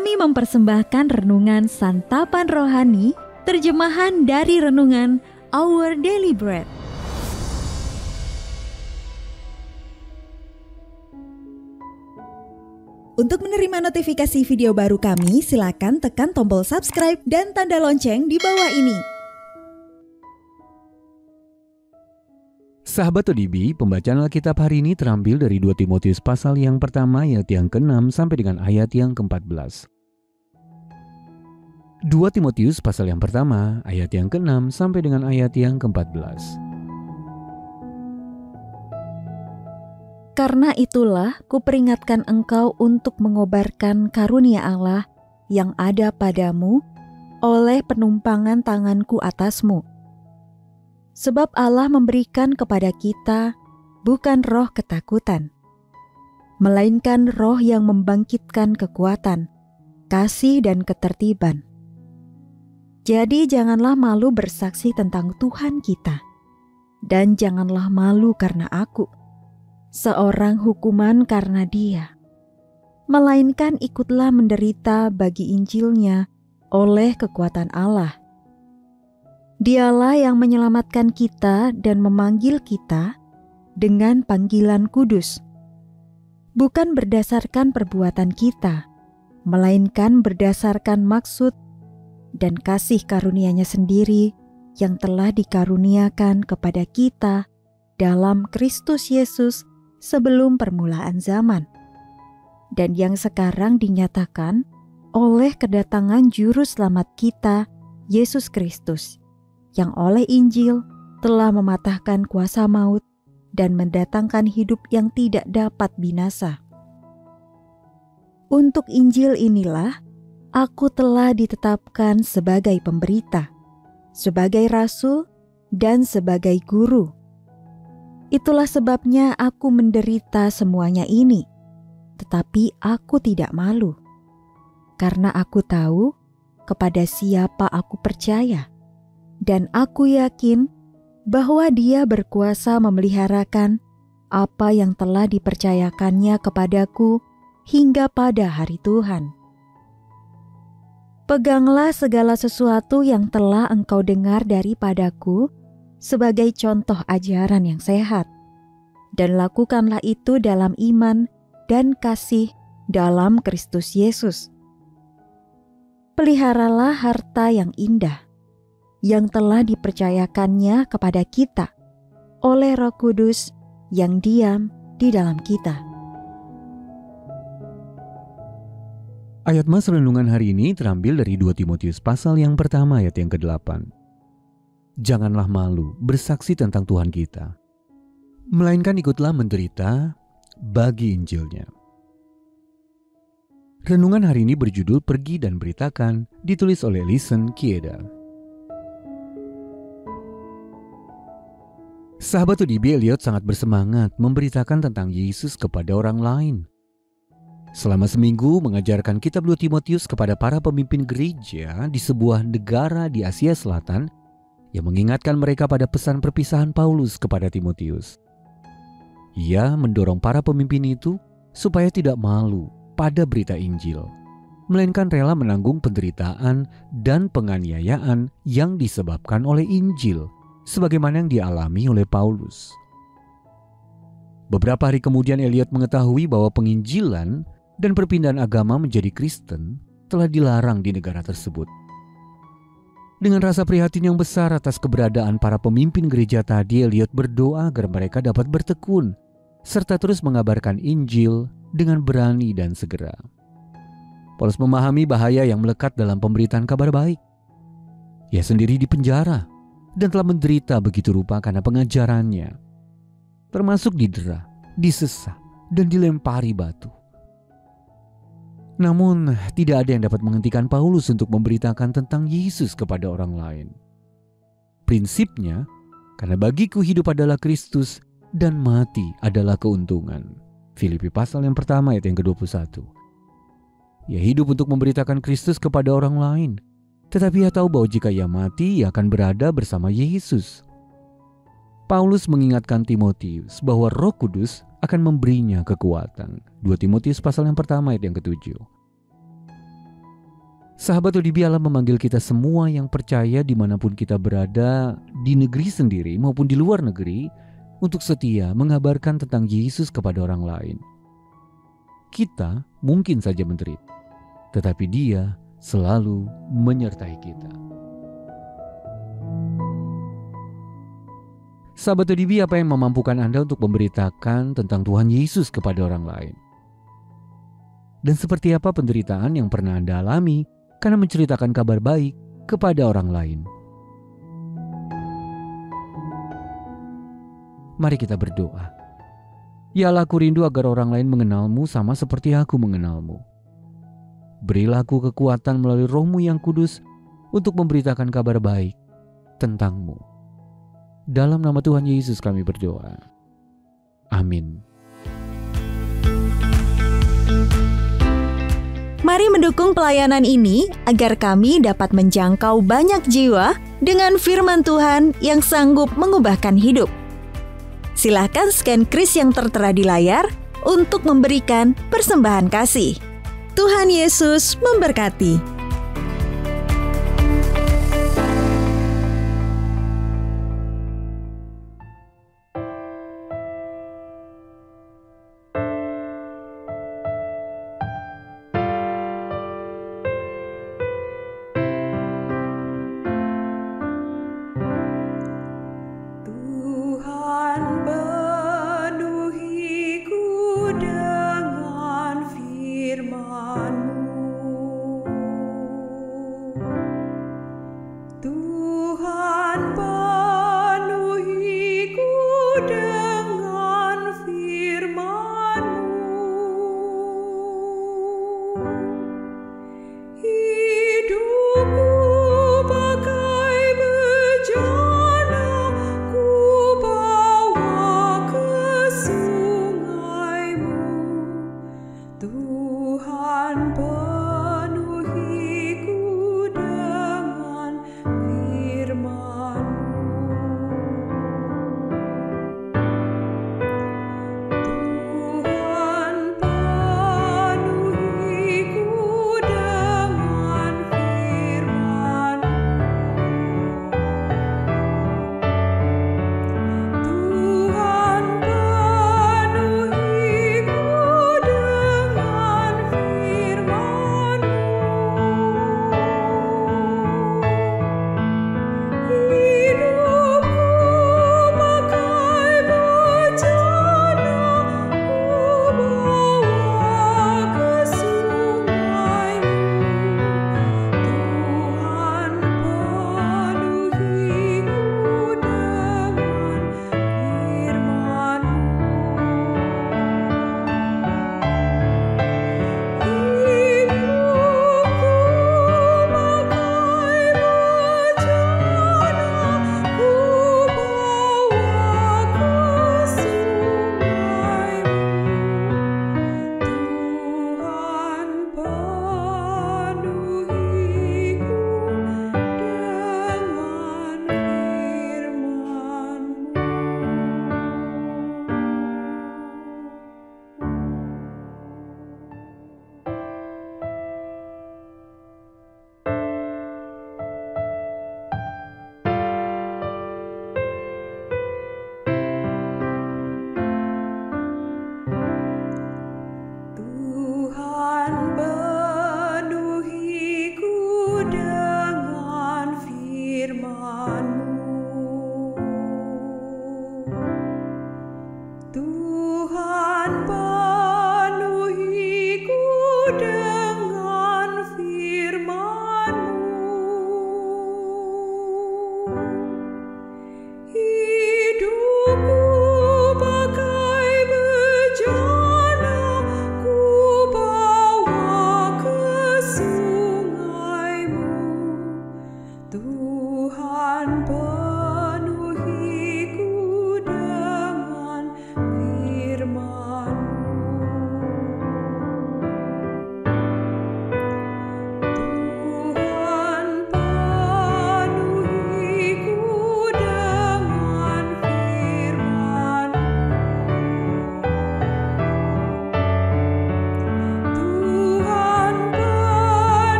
Kami mempersembahkan renungan Santapan Rohani, terjemahan dari renungan Our Daily Bread. Untuk menerima notifikasi video baru kami, silakan tekan tombol subscribe dan tanda lonceng di bawah ini. Sahabat ODB, pembacaan Alkitab hari ini terambil dari 2 Timotius pasal yang pertama ayat yang ke-6 sampai dengan ayat yang ke-14. 2 Timotius pasal yang pertama ayat yang ke-6 sampai dengan ayat yang ke-14. Karena itulah kuperingatkan engkau untuk mengobarkan karunia Allah yang ada padamu oleh penumpangan tanganku atasmu. Sebab Allah memberikan kepada kita bukan roh ketakutan, melainkan roh yang membangkitkan kekuatan, kasih dan ketertiban. Jadi janganlah malu bersaksi tentang Tuhan kita, dan janganlah malu karena aku, seorang hukuman karena Dia, melainkan ikutlah menderita bagi Injilnya oleh kekuatan Allah. Dialah yang menyelamatkan kita dan memanggil kita dengan panggilan kudus, bukan berdasarkan perbuatan kita, melainkan berdasarkan maksud dan kasih karunia-Nya sendiri yang telah dikaruniakan kepada kita dalam Kristus Yesus sebelum permulaan zaman, dan yang sekarang dinyatakan oleh kedatangan Juru Selamat kita, Yesus Kristus, yang oleh Injil telah mematahkan kuasa maut dan mendatangkan hidup yang tidak dapat binasa. Untuk Injil inilah aku telah ditetapkan sebagai pemberita, sebagai rasul, dan sebagai guru. Itulah sebabnya aku menderita semuanya ini, tetapi aku tidak malu, karena aku tahu kepada siapa aku percaya. Dan aku yakin bahwa Dia berkuasa memeliharakan apa yang telah dipercayakannya kepadaku hingga pada hari Tuhan. Peganglah segala sesuatu yang telah engkau dengar daripadaku sebagai contoh ajaran yang sehat, dan lakukanlah itu dalam iman dan kasih dalam Kristus Yesus. Peliharalah harta yang indah yang telah dipercayakannya kepada kita oleh Roh Kudus yang diam di dalam kita. Ayat mas renungan hari ini terambil dari 2 Timotius pasal yang pertama ayat yang ke-8. Janganlah malu bersaksi tentang Tuhan kita, melainkan ikutlah menderita bagi Injilnya. Renungan hari ini berjudul Pergi dan Beritakan, ditulis oleh Listen Kieda. Sahabat ODB, Elliot sangat bersemangat memberitakan tentang Yesus kepada orang lain. Selama seminggu mengajarkan kitab 2 Timotius kepada para pemimpin gereja di sebuah negara di Asia Selatan yang mengingatkan mereka pada pesan perpisahan Paulus kepada Timotius. Ia mendorong para pemimpin itu supaya tidak malu pada berita Injil, melainkan rela menanggung penderitaan dan penganiayaan yang disebabkan oleh Injil, sebagaimana yang dialami oleh Paulus. Beberapa hari kemudian Elliot mengetahui bahwa penginjilan dan perpindahan agama menjadi Kristen telah dilarang di negara tersebut. Dengan rasa prihatin yang besar atas keberadaan para pemimpin gereja tadi, Elliot berdoa agar mereka dapat bertekun serta terus mengabarkan Injil dengan berani dan segera. Paulus memahami bahaya yang melekat dalam pemberitaan kabar baik. Ia sendiri dipenjara dan telah menderita begitu rupa karena pengajarannya, termasuk didera, disesat, dan dilempari batu. Namun, tidak ada yang dapat menghentikan Paulus untuk memberitakan tentang Yesus kepada orang lain. Prinsipnya, karena bagiku hidup adalah Kristus dan mati adalah keuntungan. Filipi pasal yang pertama ayat yang ke-21. Ia hidup untuk memberitakan Kristus kepada orang lain, tetapi ia tahu bahwa jika ia mati, ia akan berada bersama Yesus. Paulus mengingatkan Timotius bahwa Roh Kudus akan memberinya kekuatan. 2 Timotius pasal yang pertama ayat yang ke-7. Sahabat ODB, Allah memanggil kita semua yang percaya dimanapun kita berada, di negeri sendiri maupun di luar negeri, untuk setia mengabarkan tentang Yesus kepada orang lain. Kita mungkin saja menderita, tetapi Dia selalu menyertai kita. Sahabat ODB, apa yang memampukan Anda untuk memberitakan tentang Tuhan Yesus kepada orang lain? Dan seperti apa penderitaan yang pernah Anda alami karena menceritakan kabar baik kepada orang lain? Mari kita berdoa. Ya Allah, aku rindu agar orang lain mengenal-Mu sama seperti aku mengenal-Mu. Berilah aku kekuatan melalui Roh-Mu yang kudus untuk memberitakan kabar baik tentang-Mu. Dalam nama Tuhan Yesus kami berdoa. Amin. Mari mendukung pelayanan ini agar kami dapat menjangkau banyak jiwa dengan firman Tuhan yang sanggup mengubahkan hidup. Silahkan scan kris yang tertera di layar untuk memberikan persembahan kasih. Tuhan Yesus memberkati. Tuhan penuhi ku